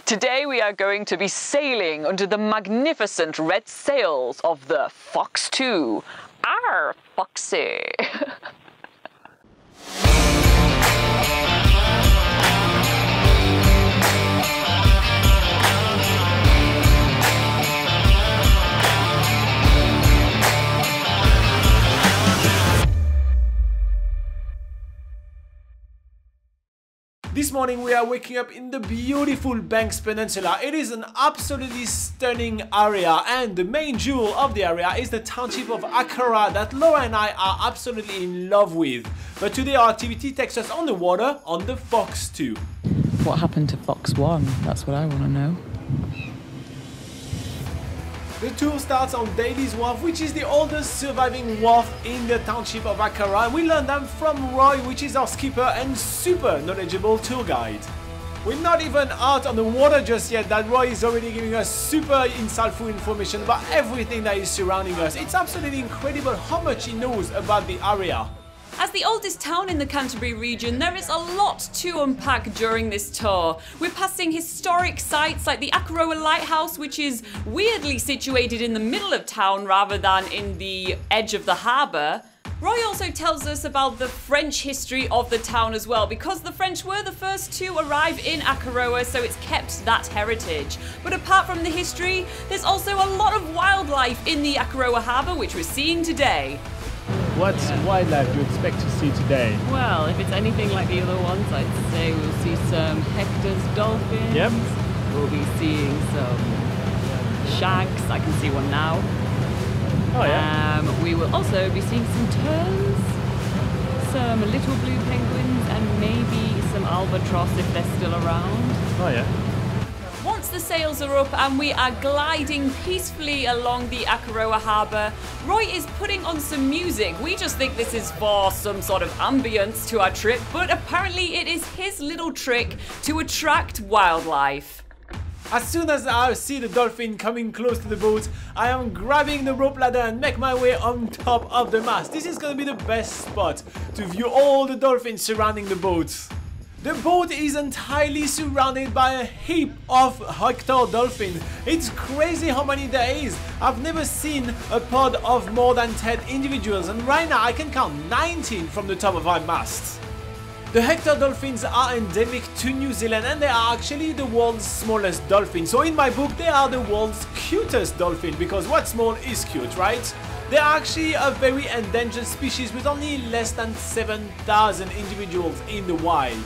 Today we are going to be sailing under the magnificent red sails of the Fox 2. Arr, Foxy! This morning we are waking up in the beautiful Banks Peninsula. It is an absolutely stunning area, and the main jewel of the area is the township of Akaroa that Laura and I are absolutely in love with. But today our activity takes us on the water on the Fox 2. What happened to Fox 1? That's what I want to know. The tour starts on Daly's Wharf, which is the oldest surviving wharf in the township of Akaroa. We learn them from Roy, which is our skipper and super knowledgeable tour guide. We're not even out on the water just yet, that Roy is already giving us super insightful information about everything that is surrounding us. It's absolutely incredible how much he knows about the area. As the oldest town in the Canterbury region, there is a lot to unpack during this tour. We're passing historic sites like the Akaroa Lighthouse, which is weirdly situated in the middle of town rather than in the edge of the harbour. Roy also tells us about the French history of the town as well, because the French were the first to arrive in Akaroa, so it's kept that heritage. But apart from the history, there's also a lot of wildlife in the Akaroa Harbour, which we're seeing today. What wildlife do you expect to see today? Well, if it's anything like the other ones, I'd say we'll see some Hector's dolphins. Yep. We'll be seeing some shags. I can see one now. Oh yeah. We will also be seeing some terns, some little blue penguins, and maybe some albatross if they're still around. Oh yeah. Once the sails are up and we are gliding peacefully along the Akaroa Harbour, Roy is putting on some music. We just think this is for some sort of ambience to our trip, but apparently it is his little trick to attract wildlife. As soon as I see the dolphin coming close to the boat, I am grabbing the rope ladder and make my way on top of the mast. This is gonna be the best spot to view all the dolphins surrounding the boat. The boat is entirely surrounded by a heap of Hector dolphins. It's crazy how many there is. I've never seen a pod of more than 10 individuals, and right now I can count 19 from the top of my mast. The Hector dolphins are endemic to New Zealand, and they are actually the world's smallest dolphin. So in my book they are the world's cutest dolphin, because what's small is cute, right? They are actually a very endangered species with only less than 7,000 individuals in the wild.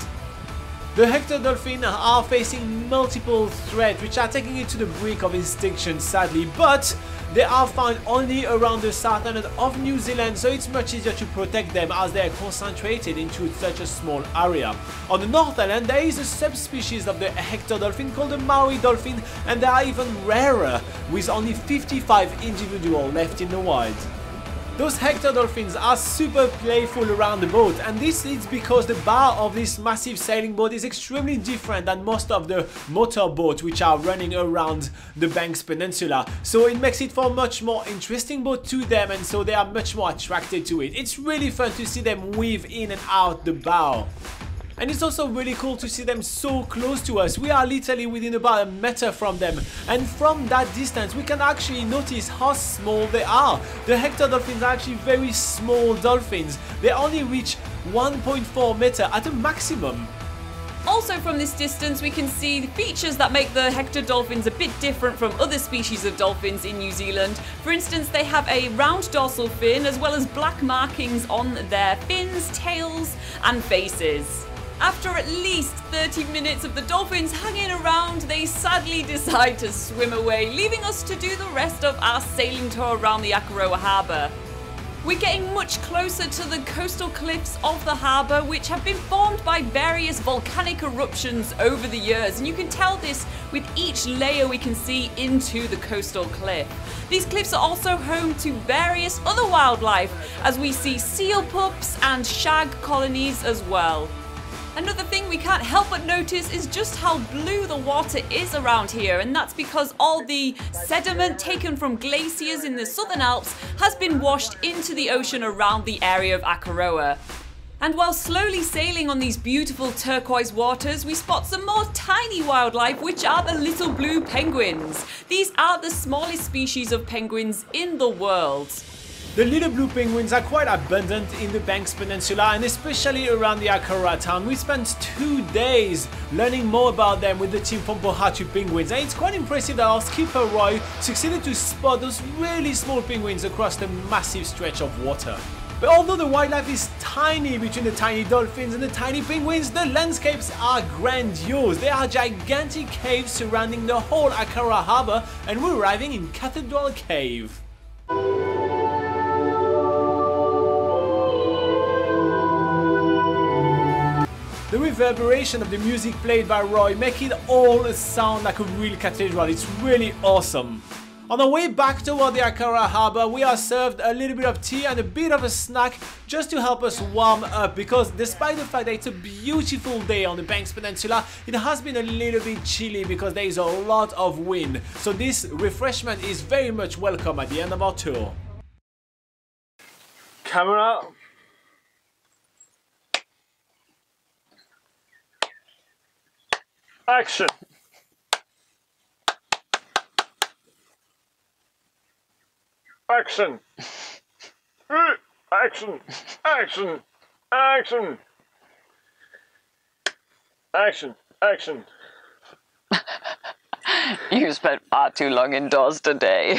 The Hector dolphin are facing multiple threats which are taking it to the brink of extinction, sadly, but they are found only around the south end of New Zealand, so it's much easier to protect them as they are concentrated into such a small area. On the north island there is a subspecies of the Hector dolphin called the Maori Dolphin, and they are even rarer, with only 55 individuals left in the wild. Those Hector dolphins are super playful around the boat, and this is because the bow of this massive sailing boat is extremely different than most of the motor boats which are running around the Banks Peninsula. So it makes it for a much more interesting boat to them, and so they are much more attracted to it. It's really fun to see them weave in and out the bow. And it's also really cool to see them so close to us. We are literally within about a meter from them, and from that distance we can actually notice how small they are. The Hector dolphins are actually very small dolphins. They only reach 1.4 meter at a maximum. Also from this distance we can see the features that make the Hector dolphins a bit different from other species of dolphins in New Zealand. For instance, they have a round dorsal fin as well as black markings on their fins, tails and faces. After at least 30 minutes of the dolphins hanging around, they sadly decide to swim away, leaving us to do the rest of our sailing tour around the Akaroa Harbour. We're getting much closer to the coastal cliffs of the harbour, which have been formed by various volcanic eruptions over the years, and you can tell this with each layer we can see into the coastal cliff. These cliffs are also home to various other wildlife, as we see seal pups and shag colonies as well. Another thing we can't help but notice is just how blue the water is around here, and that's because all the sediment taken from glaciers in the Southern Alps has been washed into the ocean around the area of Akaroa. And while slowly sailing on these beautiful turquoise waters, we spot some more tiny wildlife, which are the little blue penguins. These are the smallest species of penguins in the world. The little blue penguins are quite abundant in the Banks Peninsula and especially around the Akaroa town. We spent 2 days learning more about them with the team from Pohatu Penguins, and it's quite impressive that our skipper Roy succeeded to spot those really small penguins across the massive stretch of water. But although the wildlife is tiny between the tiny dolphins and the tiny penguins, the landscapes are grandiose. There are gigantic caves surrounding the whole Akaroa Harbour, and we're arriving in Cathedral Cave. The reverberation of the music played by Roy make it all sound like a real cathedral. It's really awesome. On our way back toward the Akaroa Harbour, we are served a little bit of tea and a bit of a snack just to help us warm up, because despite the fact that it's a beautiful day on the Banks Peninsula, it has been a little bit chilly because there is a lot of wind. So this refreshment is very much welcome at the end of our tour. Camera. Action! Action! Action! Action! Action! Action! Action! You spent far too long indoors today.